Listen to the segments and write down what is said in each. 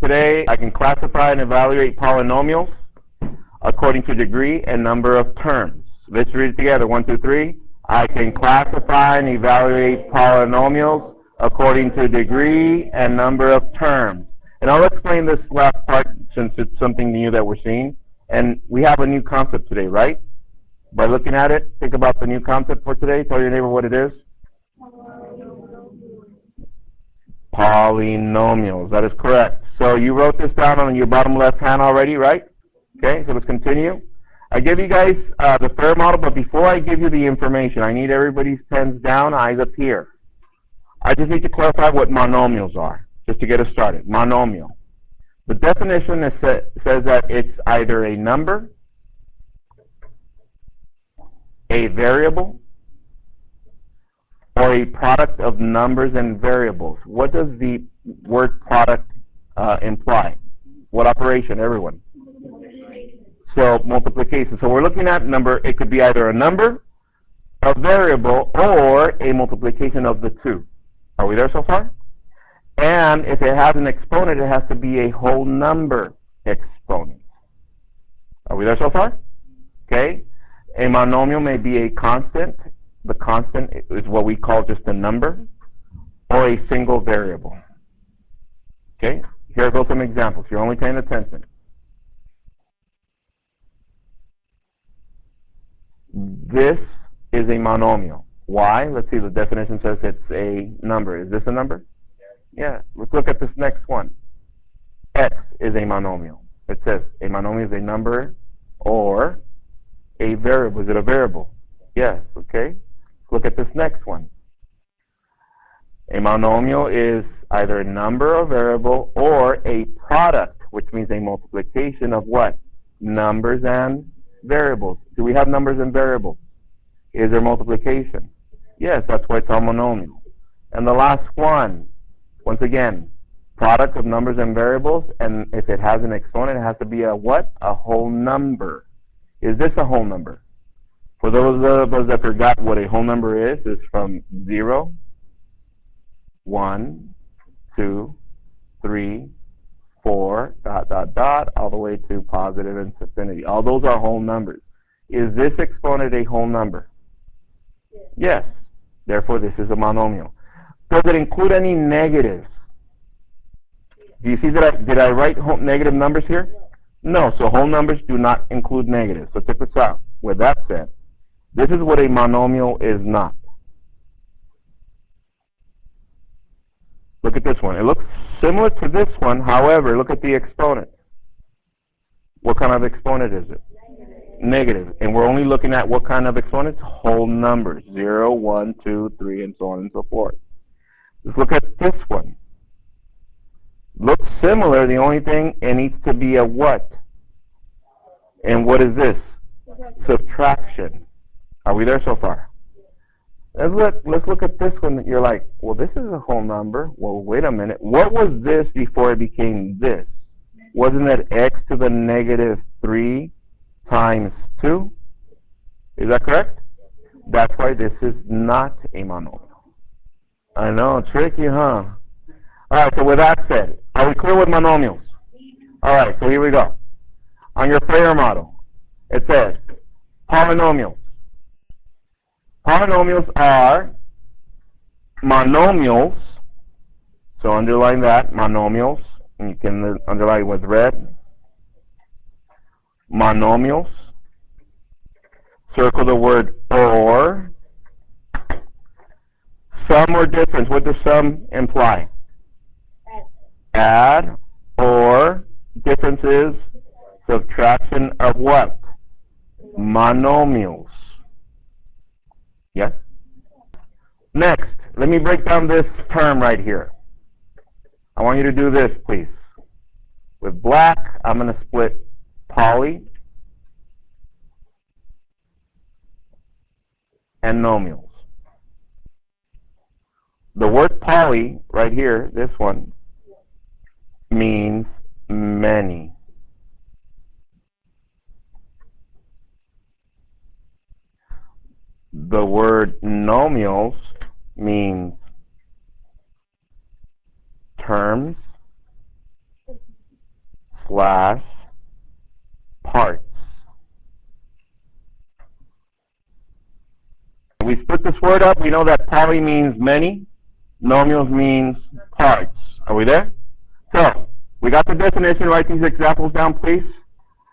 today, I can classify and evaluate polynomials according to degree and number of terms. Let's read it together. 1, 2, 3. I can classify and evaluate polynomials according to degree and number of terms. And I'll explain this last part since it's something new that we're seeing. And we have a new concept today, right? By looking at it, think about the new concept for today. Tell your neighbor what it is. Polynomials. That is correct. So you wrote this down on your bottom left hand already, right? Okay, so let's continue. I give you guys the fair model, but before I give you the information, I need everybody's pens down, eyes up here. I just need to clarify what monomials are, just to get us started. Monomial. The definition says that it's either a number, a variable, or a product of numbers and variables. What does the word product imply? What operation, everyone? So multiplication. So we're looking at number. It could be either a number, a variable, or a multiplication of the two. Are we there so far? And if it has an exponent, it has to be a whole number exponent. Are we there so far? Okay. A monomial may be a constant. The constant is what we call just a number, or a single variable. Okay, here go some examples. You're only paying attention. This is a monomial. Why? Let's see, the definition says it's a number. Is this a number? Yeah, let's look at this next one. X is a monomial. It says a monomial is a number or a variable. Is it a variable? Yes, okay. Look at this next one. A monomial is either a number or variable or a product, which means a multiplication of what? Numbers and variables. Do we have numbers and variables? Is there multiplication? Yes, that's why it's a monomial. And the last one, once again, product of numbers and variables, and if it has an exponent, it has to be a what? A whole number. Is this a whole number? For those of us that forgot what a whole number is, it's from 0, 1, 2, 3, 4, ... all the way to positive infinity. All those are whole numbers. Is this exponent a whole number? Yes. Therefore, this is a monomial. Does it include any negatives? Do you see that did I write negative numbers here? No. So whole numbers do not include negatives. So check this out. With that said, this is what a monomial is not. Look at this one. It looks similar to this one. However, look at the exponent. What kind of exponent is it? Negative. And we're only looking at what kind of exponents? Whole numbers. 0, 1, 2, 3, and so on and so forth. Let's look at this one. Looks similar. The only thing, it needs to be a what? And what is this? Subtraction. Are we there so far? Let's look at this one. You're like, well, this is a whole number. Well, wait a minute. What was this before it became this? Wasn't it x to the negative 3 times 2? Is that correct? That's why this is not a monomial. I know, tricky, huh? All right, so with that said, are we clear with monomials? All right, so here we go. On your prayer model, it says polynomials. Polynomials are monomials, so underline that, monomials, and you can underline with red. Monomials. Circle the word or. Sum or difference. What does sum imply? Add or difference is subtraction of what? Monomials. Yes? Next, let me break down this term right here. I want you to do this, please. With black, I'm going to split poly and nomials. The word poly, right here, this one, means many. The word nomials means terms class parts. We split this word up. We know that poly means many. Nomials means parts. Are we there? So, we got the definition. Write these examples down, please.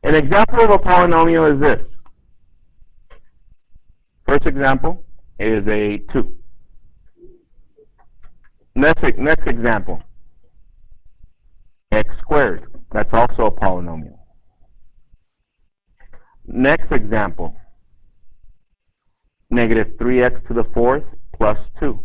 An example of a polynomial is this. First example is a 2. Next example, x squared. That's also a polynomial. Next example, negative 3x to the 4th plus 2.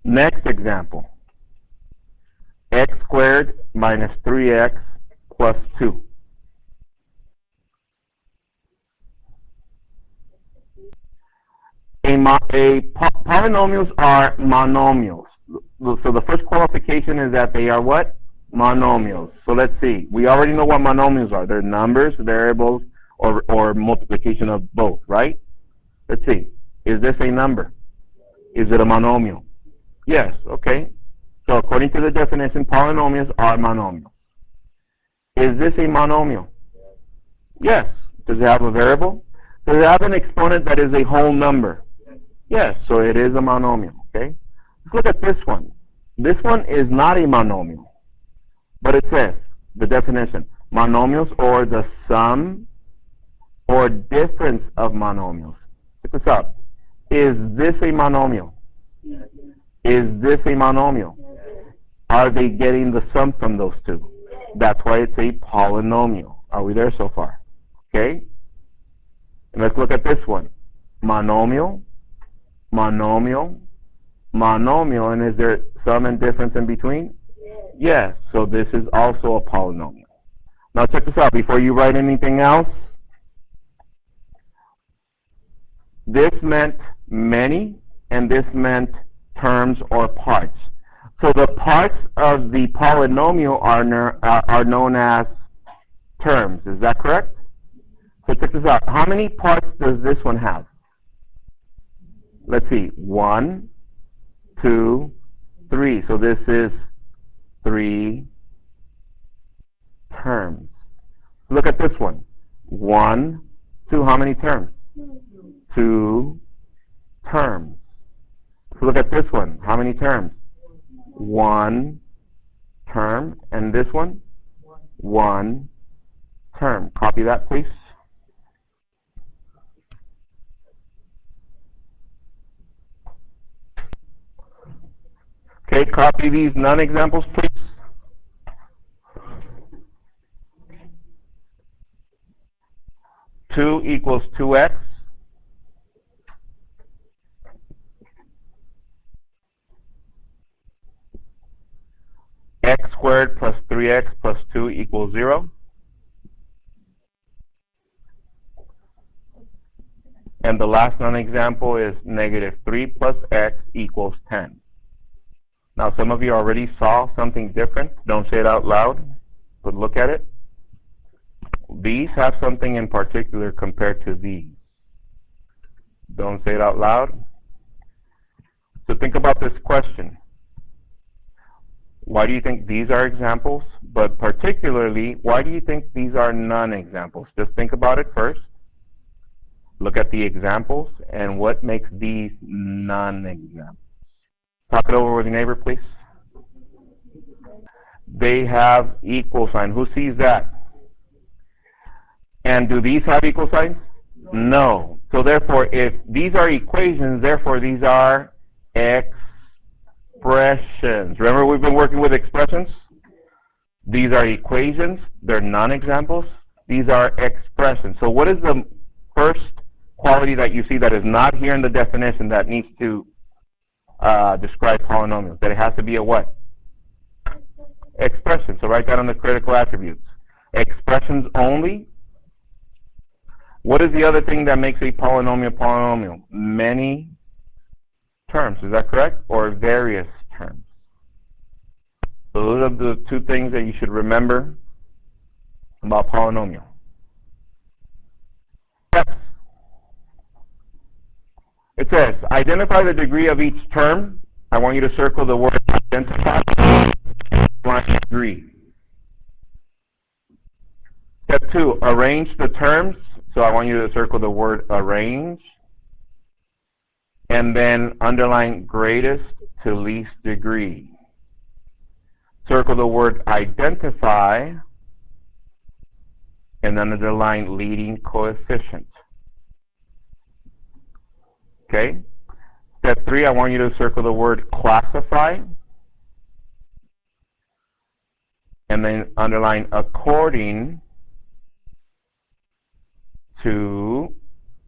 Next example, x squared minus 3x plus 2. Polynomials are monomials. So the first qualification is that they are what? Monomials. So let's see. We already know what monomials are. They're numbers, variables, or multiplication of both, right? Let's see. Is this a number? Is it a monomial? Yes, okay. So according to the definition, polynomials are monomials. Is this a monomial? Yes. Does it have a variable? Does it have an exponent that is a whole number? Yes, so it is a monomial, okay? Let's look at this one. This one is not a monomial, but it says, the definition, monomials or the sum or difference of monomials. Check this out. Is this a monomial? Is this a monomial? Are they getting the sum from those two? That's why it's a polynomial. Are we there so far? Okay? And let's look at this one. Monomial, monomial, monomial, and is there sum and difference in between? Yes, so this is also a polynomial. Now check this out. Before you write anything else, this meant many, and this meant terms or parts. So the parts of the polynomial are known as terms. Is that correct? So check this out. How many parts does this one have? Let's see. 1, 2, 3. So this is 3 terms. Look at this one. 1, 2. How many terms? 2 terms. So look at this one. How many terms? 1 term. And this one? 1 term. Copy that, please. Okay, copy these non-examples, please. Two equals 2x. X squared plus 3x plus 2 equals 0. And the last non-example is negative 3 plus x equals 10. Now, some of you already saw something different. Don't say it out loud, but look at it. These have something in particular compared to these. Don't say it out loud. So think about this question. Why do you think these are examples? But particularly, why do you think these are non-examples? Just think about it first. Look at the examples and what makes these non-examples. Talk it over with your neighbor, please. They have equal sign. Who sees that? And do these have equal signs? No. So therefore, if these are equations, therefore these are expressions. Remember, we've been working with expressions? These are equations. They're non-examples. These are expressions. So what is the first quality that you see that is not here in the definition that needs to describe polynomials? That it has to be a what? Expression. So write that on the critical attributes. Expressions only. What is the other thing that makes a polynomial? Many terms. Is that correct? Or various terms. So those are the two things that you should remember about polynomial. Yes. It says, identify the degree of each term. I want you to circle the word identify. degree. Step 2, arrange the terms. So I want you to circle the word arrange. And then underline greatest to least degree. Circle the word identify. And then underline leading coefficient. Okay? Step 3, I want you to circle the word classify. And then underline according to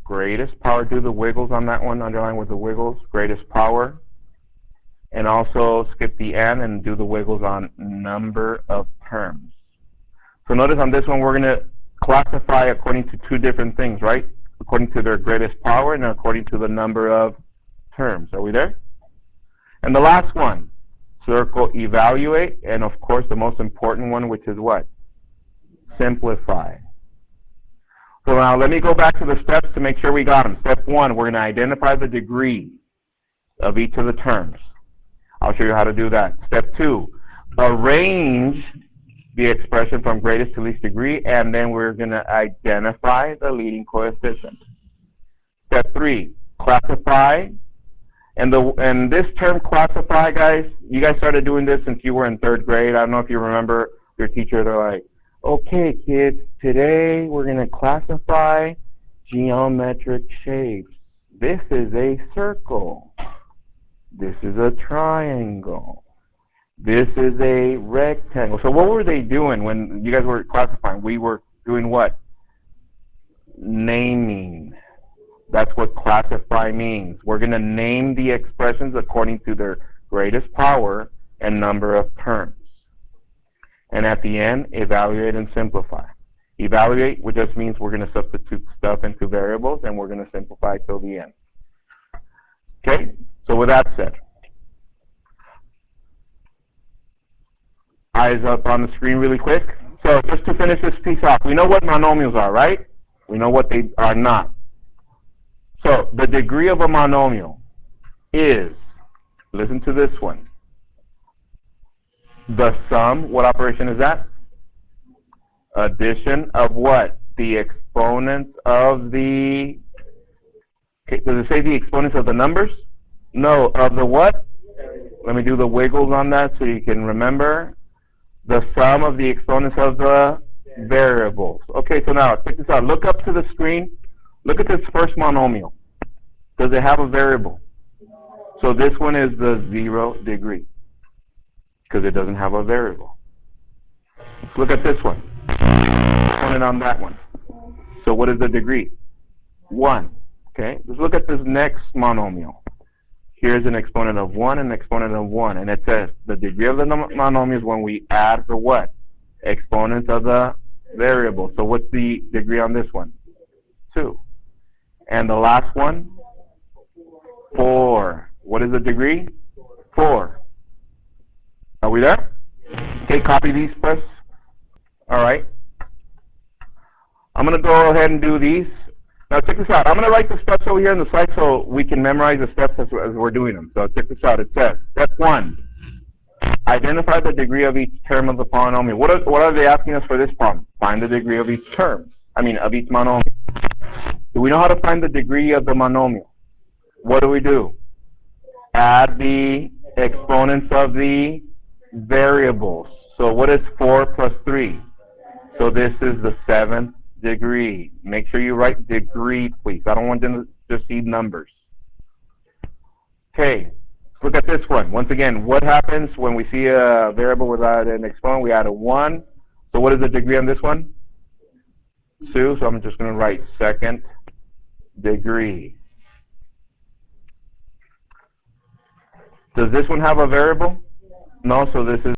greatest power. Do the wiggles on that one. Underline with the wiggles. Greatest power. And also skip the and do the wiggles on number of terms. So notice on this one we're going to classify according to two different things, right? According to their greatest power and according to the number of terms. Are we there? And the last one, circle evaluate, and of course the most important one, which is what? Simplify. So now let me go back to the steps to make sure we got them. Step 1, we're going to identify the degree of each of the terms. I'll show you how to do that. Step 2, arrange the expression from greatest to least degree, and then we're going to identify the leading coefficient. Step 3, classify. And this term classify, guys, you guys started doing this since you were in 3rd grade. I don't know if you remember your teacher. They're like, okay, kids, today we're going to classify geometric shapes. This is a circle. This is a triangle. This is a rectangle. So what were they doing when you guys were classifying? We were doing what? Naming. That's what classify means. We're going to name the expressions according to their greatest power and number of terms. And at the end, evaluate and simplify. Evaluate, which just means we're going to substitute stuff into variables, and we're going to simplify till the end. Okay? So with that said, eyes up on the screen really quick. So just to finish this piece off, we know what monomials are, right? We know what they are not. So the degree of a monomial is, listen to this one, the sum. What operation is that? Addition of what? The exponents of the, okay, does it say the exponents of the numbers? No, of the what? Let me do the wiggles on that so you can remember. The sum of the exponents of the variables. Okay, so now check this out. Look up to the screen. Look at this first monomial. Does it have a variable? So this one is the 0 degree because it doesn't have a variable. Let's look at this one. Exponent on that one. So what is the degree? 1. Okay, let's look at this next monomial. Here's an exponent of 1 and an exponent of 1. And it says the degree of the monomial is when we add the what? Exponents of the variable. So what's the degree on this one? 2. And the last one? 4. What is the degree? 4. Are we there? Okay, copy these first. All right. I'm going to go ahead and do these. Now check this out. I'm going to write the steps over here on the slide so we can memorize the steps as we're doing them. So check this out. It says, step 1, identify the degree of each term of the polynomial. What are they asking us for this problem? Find the degree of each term. Of each monomial. Do we know how to find the degree of the monomial? What do? Add the exponents of the variables. So what is 4 plus 3? So this is the 7th degree. Make sure you write degree, please. I don't want them to just see numbers. Okay, let's look at this one. Once again, what happens when we see a variable without an exponent? We add a 1. So what is the degree on this one? 2. So I'm just going to write 2nd degree. Does this one have a variable? No, so this is